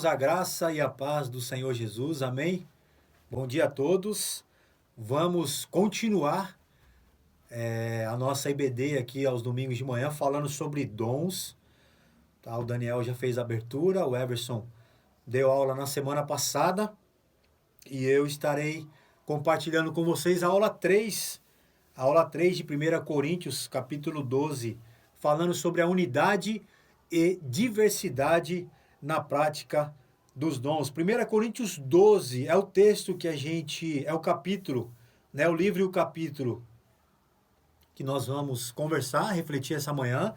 a graça e a paz do Senhor Jesus, amém? Bom dia a todos. Vamos continuar a nossa IBD aqui aos domingos de manhã, falando sobre dons. Tá? O Daniel já fez a abertura, o Everson deu aula na semana passada e eu estarei compartilhando com vocês a aula 3 de 1 Coríntios, capítulo 12, falando sobre a unidade e diversidade na prática dos dons. 1 Coríntios 12 é o texto que é o capítulo, né, o livro e o capítulo que nós vamos conversar, refletir essa manhã,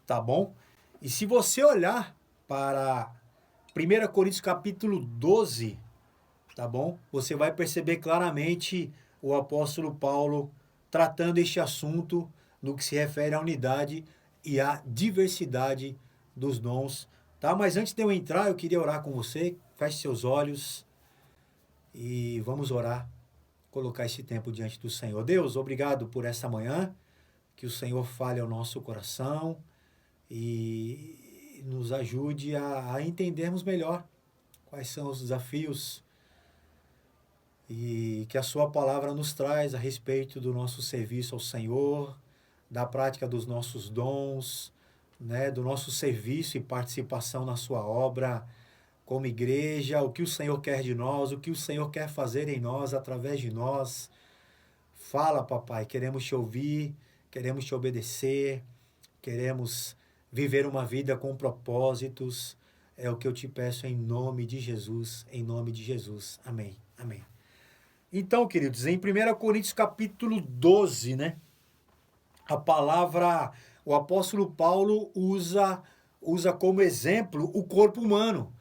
tá bom? E se você olhar para 1 Coríntios capítulo 12, tá bom? Você vai perceber claramente o apóstolo Paulo tratando este assunto no que se refere à unidade e à diversidade dos dons, tá? Mas antes de eu entrar, eu queria orar com você. Feche seus olhos e vamos orar, colocar esse tempo diante do Senhor. Deus, obrigado por essa manhã, que o Senhor fale ao nosso coração e nos ajude a entendermos melhor quais são os desafios e que a sua palavra nos traz a respeito do nosso serviço ao Senhor, da prática dos nossos dons, né, do nosso serviço e participação na sua obra como igreja, o que o Senhor quer de nós, o que o Senhor quer fazer em nós, através de nós. Fala, papai, queremos te ouvir, queremos te obedecer, queremos viver uma vida com propósitos. É o que eu te peço em nome de Jesus, em nome de Jesus. Amém, amém. Então, queridos, em 1 Coríntios capítulo 12, né? A palavra, o apóstolo Paulo usa como exemplo o corpo humano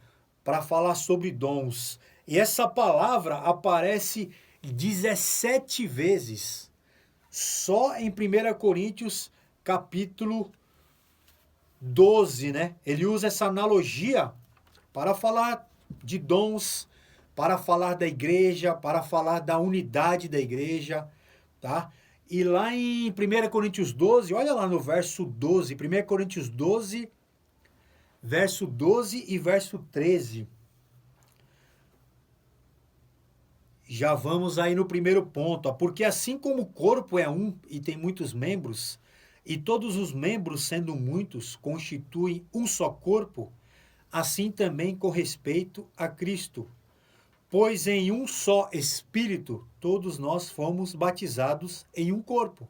para falar sobre dons. E essa palavra aparece 17 vezes só em 1 Coríntios capítulo 12, né? Ele usa essa analogia para falar de dons, para falar da igreja, para falar da unidade da igreja, tá? E lá em 1 Coríntios 12, olha lá no verso 12, 1 Coríntios 12, verso 12 e verso 13. Já vamos aí no primeiro ponto, ó. Porque assim como o corpo é um e tem muitos membros, e todos os membros, sendo muitos, constituem um só corpo, assim também com respeito a Cristo. Pois em um só Espírito todos nós fomos batizados em um corpo,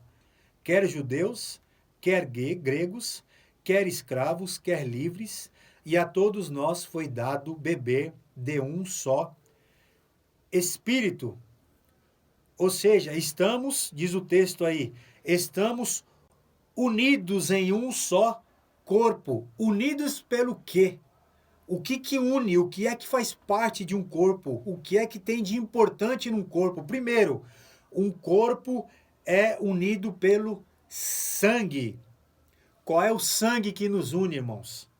quer judeus, quer gregos, quer escravos, quer livres, e a todos nós foi dado beber de um só Espírito. Ou seja, estamos, diz o texto aí, estamos unidos em um só corpo. Unidos pelo quê? O que une? O que é que faz parte de um corpo? O que é que tem de importante num corpo? Primeiro, um corpo é unido pelo sangue. Qual é o sangue que nos une, irmãos?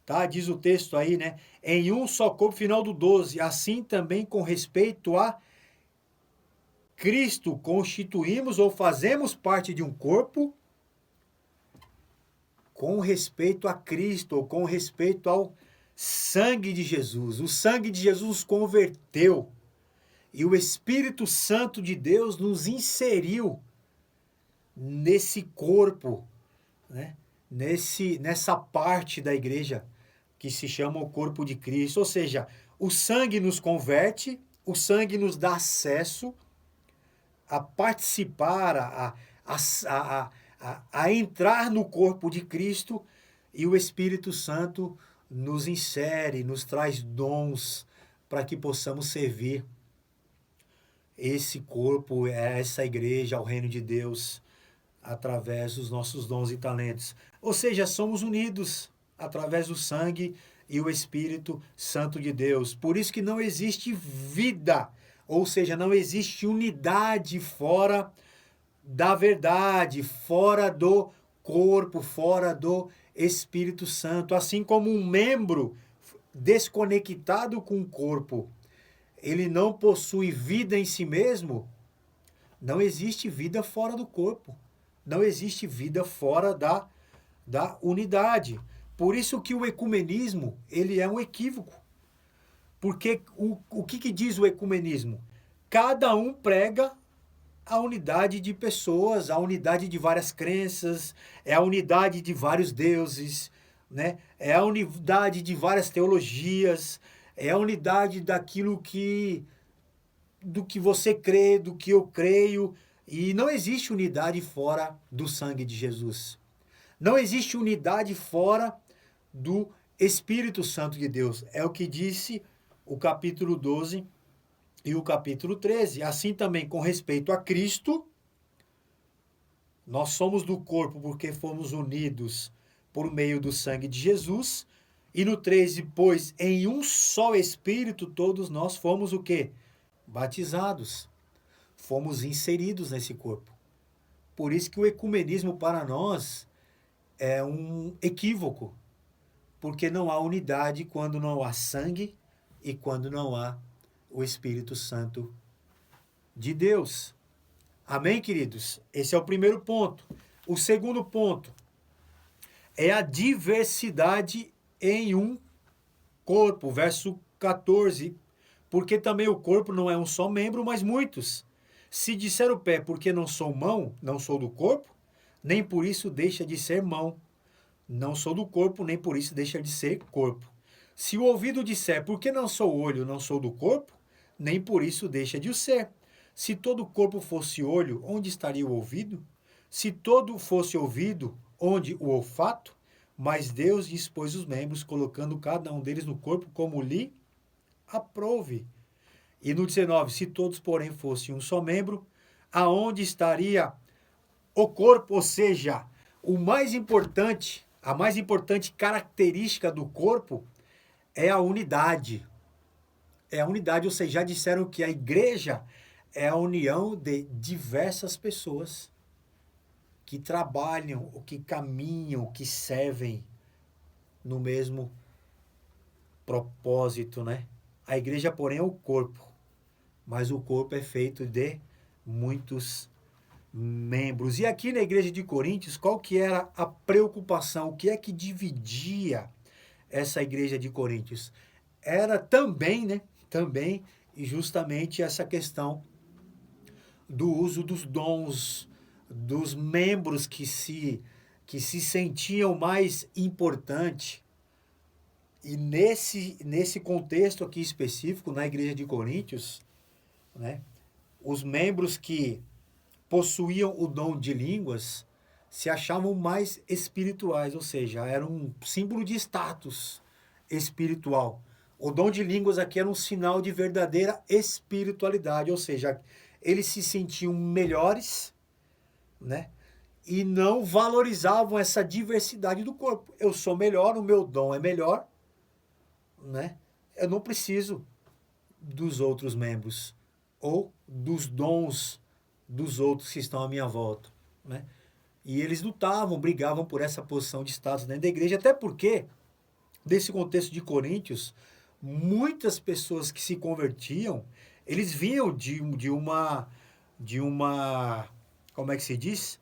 Tá? Diz o texto aí, né? Em um só corpo, final do 12. Assim também com respeito a Cristo, constituímos ou fazemos parte de um corpo com respeito a Cristo, ou com respeito ao sangue de Jesus. O sangue de Jesus nos converteu e o Espírito Santo de Deus nos inseriu nesse corpo, né? Nessa parte da igreja que se chama o corpo de Cristo. Ou seja, o sangue nos converte, o sangue nos dá acesso a participar, a entrar no corpo de Cristo, e o Espírito Santo nos insere, nos traz dons para que possamos servir esse corpo, essa igreja, ao reino de Deus, através dos nossos dons e talentos. Ou seja, somos unidos através do sangue e o Espírito Santo de Deus. Por isso que não existe vida, ou seja, não existe unidade fora da verdade, fora do corpo, fora do Espírito Santo. Assim como um membro desconectado com o corpo, ele não possui vida em si mesmo, não existe vida fora do corpo. Não existe vida fora da unidade. Por isso que o ecumenismo, ele é um equívoco. Porque o que diz o ecumenismo? Cada um prega a unidade de pessoas, a unidade de várias crenças, é a unidade de vários deuses, né? É a unidade de várias teologias, é a unidade do que você crê, do que eu creio, e não existe unidade fora do sangue de Jesus. Não existe unidade fora do Espírito Santo de Deus. É o que disse o capítulo 12 e o capítulo 13. Assim também com respeito a Cristo, nós somos do corpo porque fomos unidos por meio do sangue de Jesus. E no 13, pois em um só Espírito todos nós fomos o quê? Batizados. Fomos inseridos nesse corpo. Por isso que o ecumenismo para nós é um equívoco. Porque não há unidade quando não há sangue e quando não há o Espírito Santo de Deus. Amém, queridos? Esse é o primeiro ponto. O segundo ponto é a diversidade em um corpo. Verso 14. Porque também o corpo não é um só membro, mas muitos. Se disser o pé, porque não sou mão, não sou do corpo, nem por isso deixa de ser mão. Não sou do corpo, nem por isso deixa de ser corpo. Se o ouvido disser, porque não sou olho, não sou do corpo, nem por isso deixa de o ser. Se todo o corpo fosse olho, onde estaria o ouvido? Se todo fosse ouvido, onde o olfato? Mas Deus dispôs os membros, colocando cada um deles no corpo como lhe aprouve. E no 19, se todos, porém, fossem um só membro, aonde estaria o corpo? Ou seja, a mais importante característica do corpo é a unidade. É a unidade, ou seja, já disseram que a igreja é a união de diversas pessoas que trabalham, ou que caminham, que servem no mesmo propósito, né? A igreja, porém, é o corpo, mas o corpo é feito de muitos membros. E aqui na igreja de Coríntios, qual que era a preocupação? O que é que dividia essa igreja de Coríntios? Era também, né? Também, e justamente essa questão do uso dos dons, dos membros que se sentiam mais importantes. E nesse contexto aqui específico, na igreja de Coríntios, né, os membros que possuíam o dom de línguas se achavam mais espirituais, ou seja, era um símbolo de status espiritual. O dom de línguas aqui era um sinal de verdadeira espiritualidade, ou seja, eles se sentiam melhores, né? E não valorizavam essa diversidade do corpo. Eu sou melhor, o meu dom é melhor, né? Eu não preciso dos outros membros ou dos dons dos outros que estão à minha volta, né? E eles lutavam, brigavam por essa posição de status dentro da igreja, até porque, nesse contexto de Coríntios, muitas pessoas que se convertiam, eles vinham de uma, como é que se diz?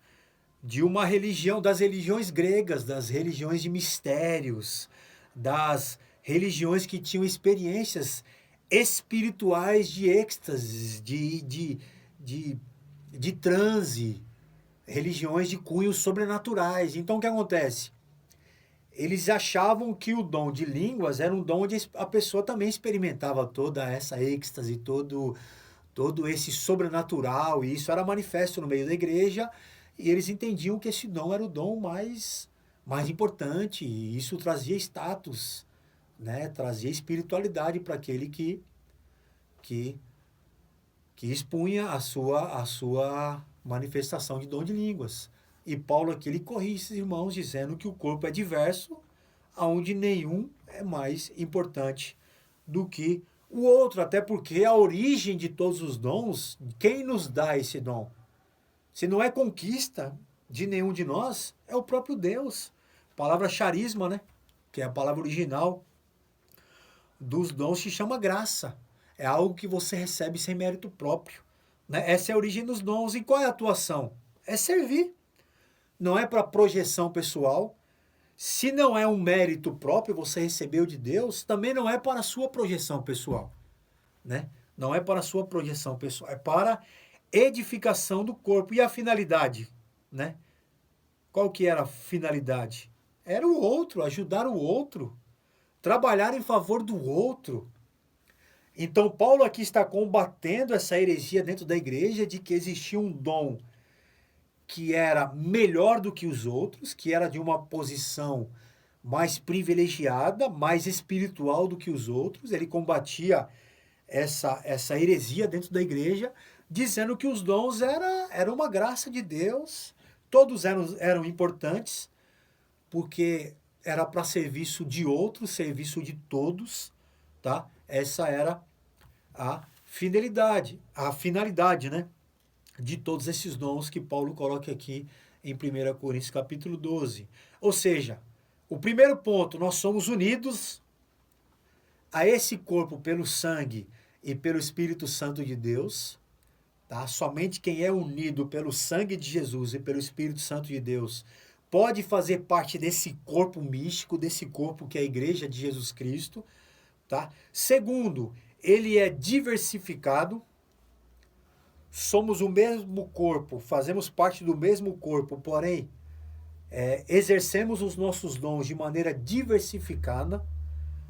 De uma religião, das religiões gregas, das religiões de mistérios, das religiões que tinham experiências espirituais de êxtase, de transe, religiões de cunhos sobrenaturais. Então o que acontece? Eles achavam que o dom de línguas era um dom onde a pessoa também experimentava toda essa êxtase, todo esse sobrenatural, e isso era manifesto no meio da igreja, e eles entendiam que esse dom era o dom mais importante, e isso trazia status, né? Trazia espiritualidade para aquele que expunha a sua manifestação de dom de línguas. E Paulo aqui ele corrige esses irmãos dizendo que o corpo é diverso, aonde nenhum é mais importante do que o outro, até porque a origem de todos os dons, quem nos dá esse dom? Se não é conquista de nenhum de nós, é o próprio Deus. A palavra charisma, né? Que é a palavra original dos dons, se chama graça. É algo que você recebe sem mérito próprio, né? Essa é a origem dos dons. E qual é a atuação? É servir. Não é para projeção pessoal, Se não é um mérito próprio, você recebeu de Deus, também não é para a sua projeção pessoal, né? Não é para a sua projeção pessoal, é para edificação do corpo. E a finalidade, né? Qual que era a finalidade? Era o outro, ajudar o outro, trabalhar em favor do outro. Então Paulo aqui está combatendo essa heresia dentro da igreja de que existia um dom que era melhor do que os outros, que era de uma posição mais privilegiada, mais espiritual do que os outros. Ele combatia essa heresia dentro da igreja, dizendo que os dons era uma graça de Deus, todos eram importantes, porque era para serviço de outros, serviço de todos, tá? Essa era a finalidade, né? De todos esses dons que Paulo coloca aqui em 1 Coríntios capítulo 12. Ou seja, o primeiro ponto, nós somos unidos a esse corpo pelo sangue e pelo Espírito Santo de Deus, tá? Somente quem é unido pelo sangue de Jesus e pelo Espírito Santo de Deus pode fazer parte desse corpo místico, desse corpo que é a igreja de Jesus Cristo, tá? Segundo, ele é diversificado. Somos o mesmo corpo, fazemos parte do mesmo corpo, porém, exercemos os nossos dons de maneira diversificada,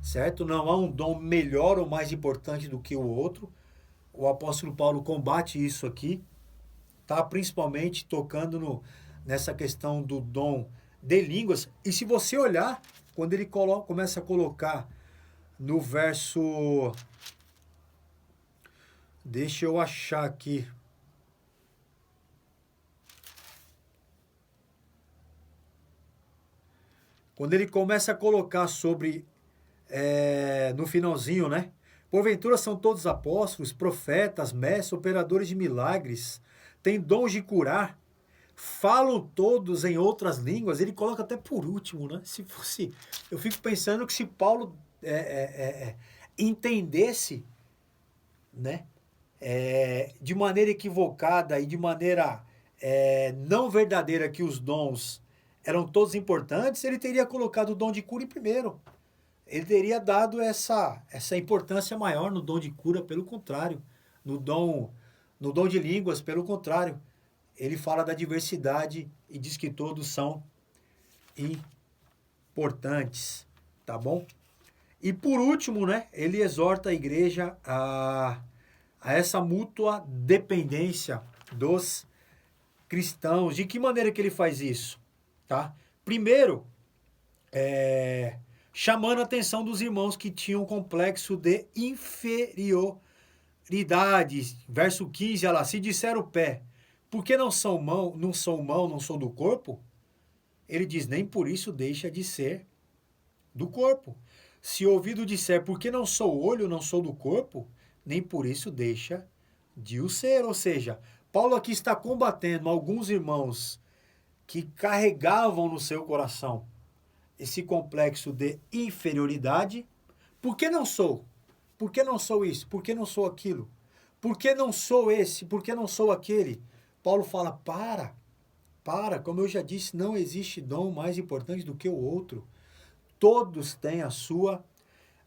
certo? Não há um dom melhor ou mais importante do que o outro. O apóstolo Paulo combate isso aqui, tá? Principalmente tocando nessa questão do dom de línguas. E se você olhar, quando ele começa a colocar no verso... Deixa eu achar aqui. Quando ele começa a colocar sobre, no finalzinho, né? Porventura são todos apóstolos, profetas, mestres, operadores de milagres, têm dons de curar, falam todos em outras línguas. Ele coloca até por último, né? Se fosse, eu fico pensando que se Paulo entendesse, né? De maneira equivocada e de maneira não verdadeira que os dons eram todos importantes, ele teria colocado o dom de cura em primeiro. Ele teria dado essa importância maior no dom de cura, pelo contrário. No dom de línguas, pelo contrário. Ele fala da diversidade e diz que todos são importantes, tá bom? E por último, né, ele exorta a igreja a essa mútua dependência dos cristãos. De que maneira que ele faz isso? Tá? Primeiro, chamando a atenção dos irmãos que tinham um complexo de inferioridade. Verso 15, olha lá, se disser o pé, por que não sou mão, não sou do corpo? Ele diz, nem por isso deixa de ser do corpo. Se o ouvido disser, por que não sou olho, não sou do corpo? Nem por isso deixa de o ser. Ou seja, Paulo aqui está combatendo alguns irmãos que carregavam no seu coração esse complexo de inferioridade. Por que não sou? Por que não sou isso? Por que não sou aquilo? Por que não sou esse? Por que não sou aquele? Paulo fala, para, como eu já disse, não existe dom mais importante do que o outro. Todos têm a sua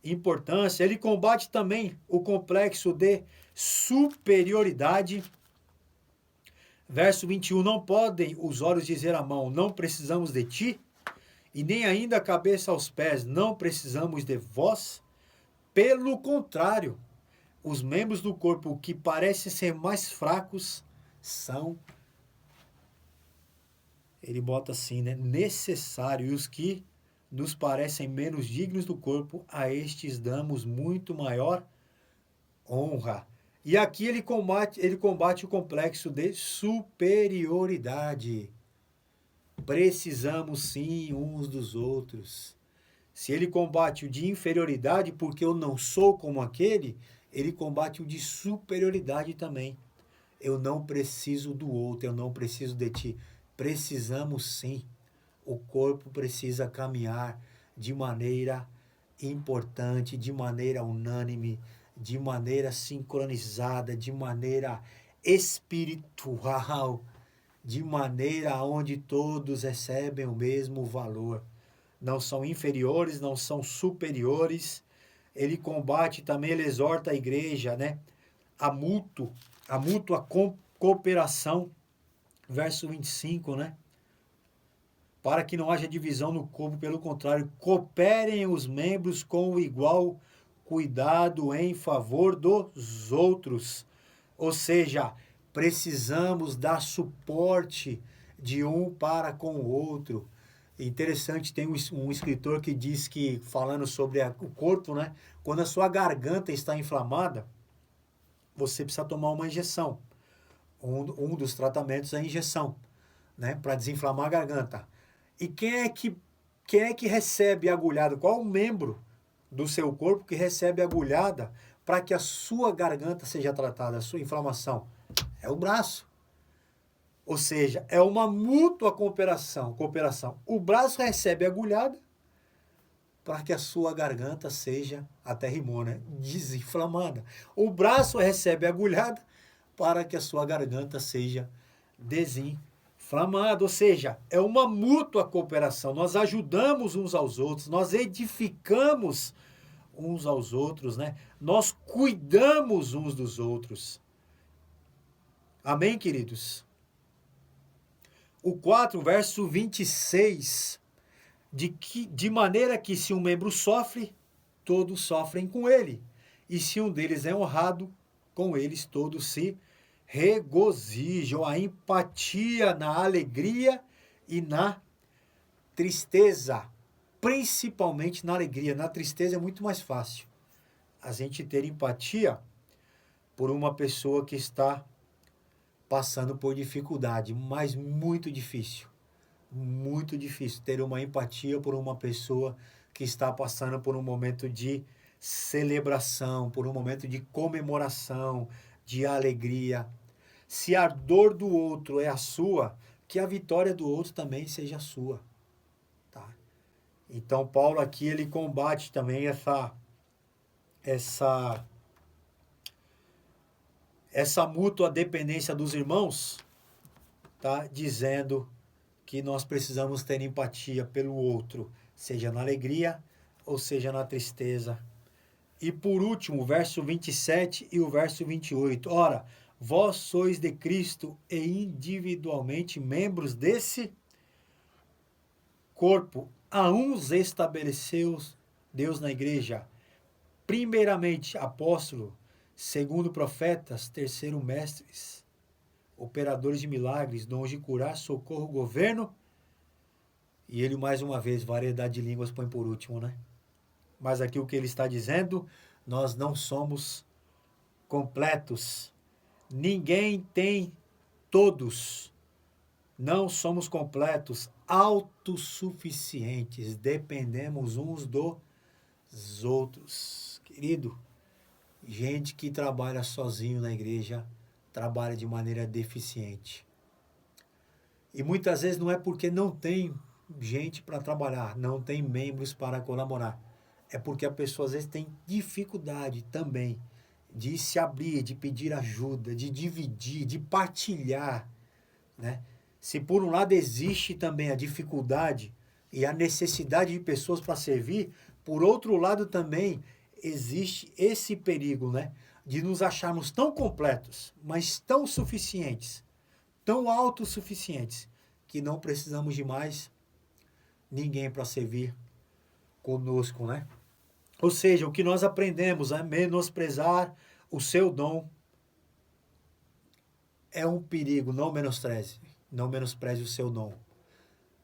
importância. Ele combate também o complexo de superioridade. Verso 21, não podem os olhos dizer à mão, não precisamos de ti, e nem ainda a cabeça aos pés, não precisamos de vós. Pelo contrário, os membros do corpo que parecem ser mais fracos são, ele bota assim, né, necessários, e os que nos parecem menos dignos do corpo, a estes damos muito maior honra. E aqui ele combate o complexo de superioridade. Precisamos sim uns dos outros. Se ele combate o de inferioridade, porque eu não sou como aquele, ele combate o de superioridade também. Eu não preciso do outro, eu não preciso de ti. Precisamos sim. O corpo precisa caminhar de maneira importante, de maneira unânime, de maneira sincronizada, de maneira espiritual, de maneira onde todos recebem o mesmo valor. não são inferiores, não são superiores. Ele combate também, ele exorta a igreja, né? A mútua cooperação, verso 25, né? Para que não haja divisão no corpo, pelo contrário, cooperem os membros com o igual cuidado em favor dos outros. Ou seja, precisamos dar suporte de um para com o outro. Interessante, tem um escritor que diz que, falando sobre o corpo, né? Quando a sua garganta está inflamada, você precisa tomar uma injeção. Um dos tratamentos é a injeção, né? Para desinflamar a garganta. E quem é que recebe agulhada? Qual o membro do seu corpo que recebe agulhada para que a sua garganta seja tratada, a sua inflamação? É o braço. Ou seja, é uma mútua cooperação. O braço recebe agulhada para que a sua garganta seja, até rimou, né? Desinflamada. O braço recebe agulhada para que a sua garganta seja desinflamada. Ou seja, é uma mútua cooperação. Nós ajudamos uns aos outros, nós edificamos uns aos outros, né? Nós cuidamos uns dos outros. Amém, queridos? O 4, verso 26, de maneira que se um membro sofre, todos sofrem com ele. E se um deles é honrado, com eles todos se regozijam. A empatia na alegria e na tristeza. Principalmente na alegria. Na tristeza é muito mais fácil a gente ter empatia por uma pessoa que está passando por dificuldade, mas muito difícil ter uma empatia por uma pessoa que está passando por um momento de celebração, por um momento de comemoração, de alegria. Se a dor do outro é a sua, que a vitória do outro também seja a sua. Tá? Então Paulo aqui ele combate também essa mútua dependência dos irmãos, tá? Dizendo que nós precisamos ter empatia pelo outro, seja na alegria ou seja na tristeza. E por último, o verso 27 e o verso 28. Ora, vós sois de Cristo e individualmente membros desse corpo. A uns estabeleceu Deus na igreja, primeiramente apóstolo, segundo profetas, terceiro mestres, operadores de milagres, dons de curar, socorro, governo. E ele, mais uma vez, variedade de línguas põe por último, né? Mas aqui o que ele está dizendo, nós não somos completos. Ninguém tem todos. Não somos completos, autossuficientes. Dependemos uns dos outros. Querido, gente que trabalha sozinho na igreja trabalha de maneira deficiente. E muitas vezes não é porque não tem gente para trabalhar, não tem membros para colaborar. É porque a pessoa às vezes tem dificuldade também de se abrir, de pedir ajuda, de dividir, de partilhar, né? Se por um lado existe também a dificuldade e a necessidade de pessoas para servir, por outro lado também existe esse perigo, né? De nos acharmos tão completos, mas tão suficientes, tão autossuficientes, que não precisamos de mais ninguém para servir conosco, né? Ou seja, o que nós aprendemos é menosprezar o seu dom. É um perigo, não menospreze o seu dom.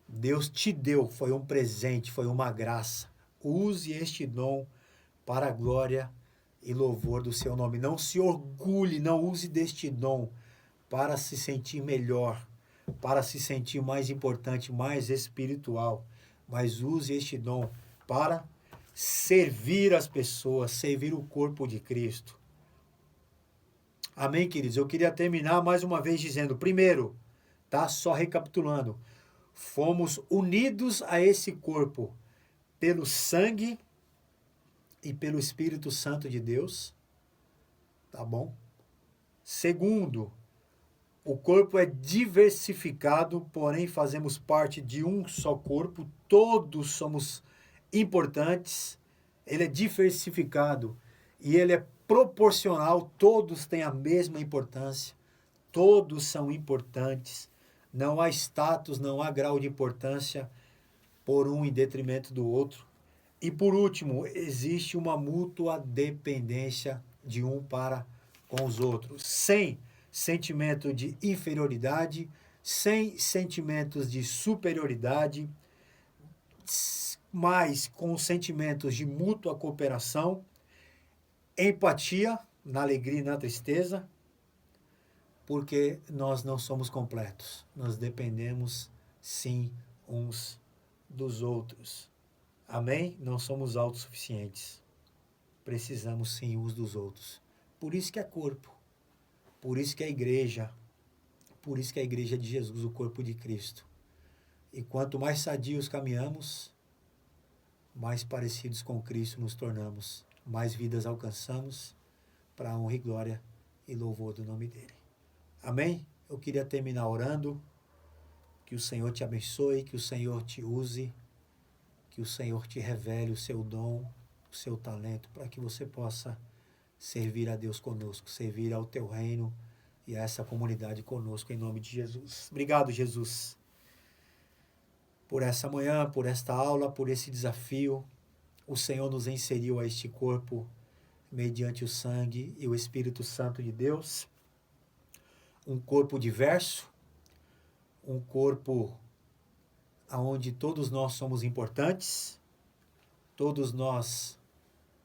Deus te deu, foi um presente, foi uma graça. Use este dom para a glória e louvor do seu nome. Não se orgulhe, não use deste dom para se sentir melhor, para se sentir mais importante, mais espiritual. Mas use este dom para servir as pessoas, servir o corpo de Cristo. Amém, queridos? Eu queria terminar mais uma vez dizendo, primeiro, tá? Só recapitulando, fomos unidos a esse corpo pelo sangue e pelo Espírito Santo de Deus, tá bom? Segundo, o corpo é diversificado, porém fazemos parte de um só corpo, todos somos importantes, ele é diversificado e ele é proporcional, todos têm a mesma importância, todos são importantes, não há status, não há grau de importância por um em detrimento do outro. E por último, existe uma mútua dependência de um para com os outros, sem sentimento de inferioridade, sem sentimentos de superioridade, mas com sentimentos de mútua cooperação, empatia na alegria e na tristeza, porque nós não somos completos, nós dependemos sim uns dos outros. Amém? Não somos autossuficientes. Precisamos sim uns dos outros. Por isso que é corpo. Por isso que é igreja. Por isso que é a igreja de Jesus, o corpo de Cristo. E quanto mais sadios caminhamos, mais parecidos com Cristo nos tornamos. Mais vidas alcançamos para a honra e glória e louvor do nome dele. Amém? Eu queria terminar orando. Que o Senhor te abençoe, que o Senhor te use, que o Senhor te revele o seu dom, o seu talento, para que você possa servir a Deus conosco, servir ao teu reino e a essa comunidade conosco, em nome de Jesus. Obrigado, Jesus, por essa manhã, por esta aula, por esse desafio. O Senhor nos inseriu a este corpo mediante o sangue e o Espírito Santo de Deus. Um corpo diverso, um corpo onde todos nós somos importantes, todos nós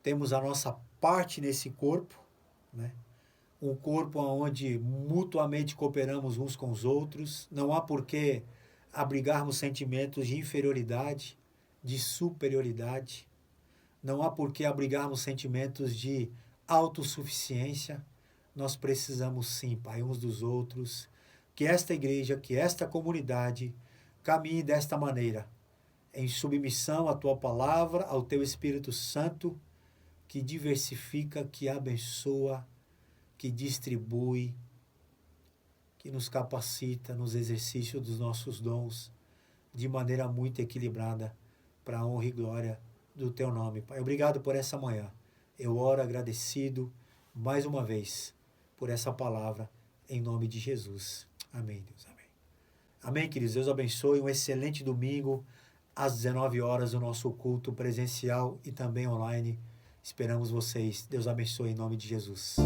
temos a nossa parte nesse corpo, né? Um corpo onde mutuamente cooperamos uns com os outros, não há por que abrigarmos sentimentos de inferioridade, de superioridade, não há por que abrigarmos sentimentos de autossuficiência. Nós precisamos sim, Pai, uns dos outros, que esta igreja, que esta comunidade caminhe desta maneira, em submissão à Tua palavra, ao Teu Espírito Santo, que diversifica, que abençoa, que distribui, que nos capacita nos exercícios dos nossos dons, de maneira muito equilibrada, para a honra e glória do Teu nome. Pai, obrigado por essa manhã. Eu oro agradecido, mais uma vez, por essa palavra, em nome de Jesus. Amém, Deus. Amém. Amém, queridos. Deus abençoe. Um excelente domingo, às 19 horas, o nosso culto presencial e também online. Esperamos vocês. Deus abençoe em nome de Jesus.